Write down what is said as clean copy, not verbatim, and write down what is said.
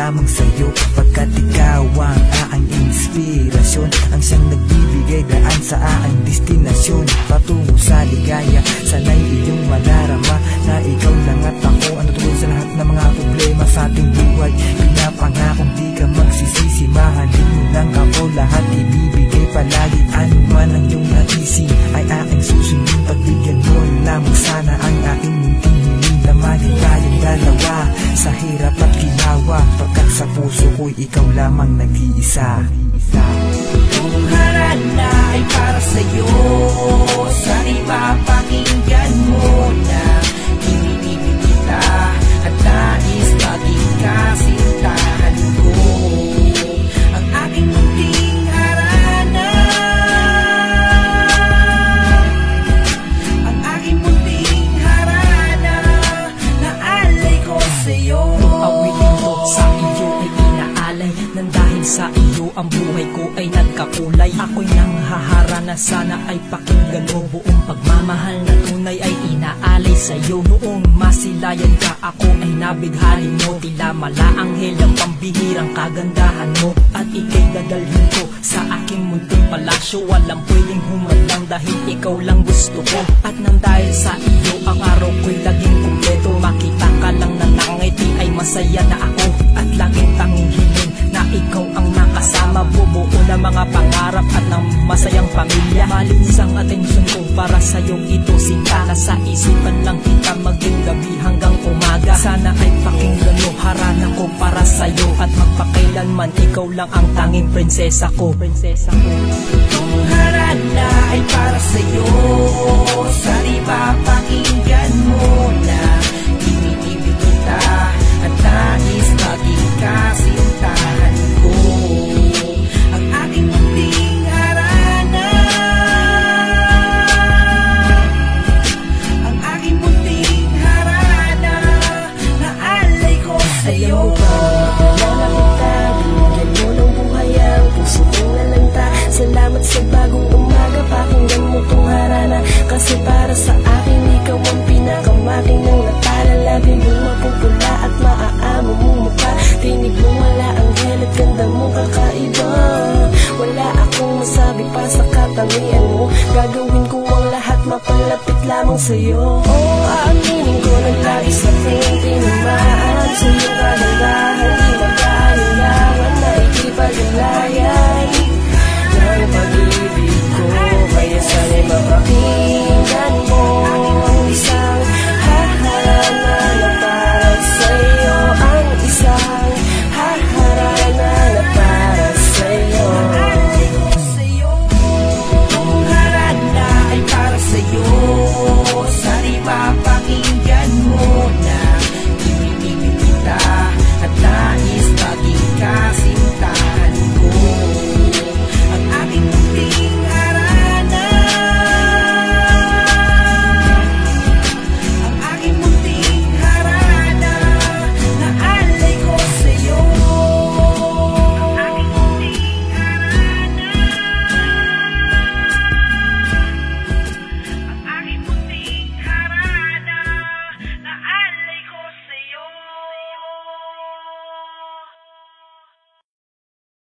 lamang sa'yo, pagkat ikaw ang aking inspirasyon, ang siyang nagbibigay daan sa aking destinasyon patungo sa ligaya. Sana'y iyong madarama na ikaw lang at ako ang tutulong sa lahat ng mga problema sa ating buhay. Pinapangakong di ka magsisisi, mahalin mo lang ako, lahat ibibigay palagi. Ano man ang iyong naisip ay aking susundin, pagbigyan mo lamang sana ang aking munting hiling. Lamanin tayong dalawa sa hirap at ginawa, pagkat sa puso ko'y ikaw lamang nag-iisa. Kung harana ay para sa'yo, sana'y mapakinggan mo na iniibig kita at nais maging kasintahan ko. Ang aking munting harana, ang aking munting harana, naalay ko sa'yo. Awitin ko sa iyo ay inaalay, nang dahil sa iyo ang buhay ko ay nagkakulay. Ako'y nanghaharana, sana ay pakinggan mo. Buong pagmamahal na tunay ay inaalay sa'yo. Noong masilayan ka, ako ay nabighalin mo. Tila malaanghel ang pambihirang kagandahan mo, at ika'y dadalhin ko sa aking munting palasyo. Walang pwedeng humadlang dahil ikaw lang gusto ko. At nang dahil sa iyo ang araw ko'y laging kumpleto. Makita ka lang na nangiti ay masaya na ako, at laging tanging hiling na ikaw ang nakasama. Bubuo na mga pangarap at ng masayang pamilya. Malinis ang atensyon ko para sa'yo, ito sinta. Nasa isipan lang kita maging gabi hanggang umaga. Sana ay pakinggan mo, harana ko para sa'yo, at magpakailanman ikaw lang ang tanging prinsesa ko. Kung harana ay para sa'yo, sana'y mapakinggan mo na iniibig kita at nais maging kasintahan ko. Ang aking munting harana, ang aking munting harana, naalay ko sa'yo. Salamat sa bagong umaga, pakinggan mo tong harana. Kasi para sa akin, ikaw ang pinakamaking ng natala. Labi mong mapupula at maaamo mong mukha. Tinig mo wala ang at ganda mong kakaiba. Wala akong masabi pa sa katangian mo. Gagawin ko ang lahat, mapalapit lamang sa'yo.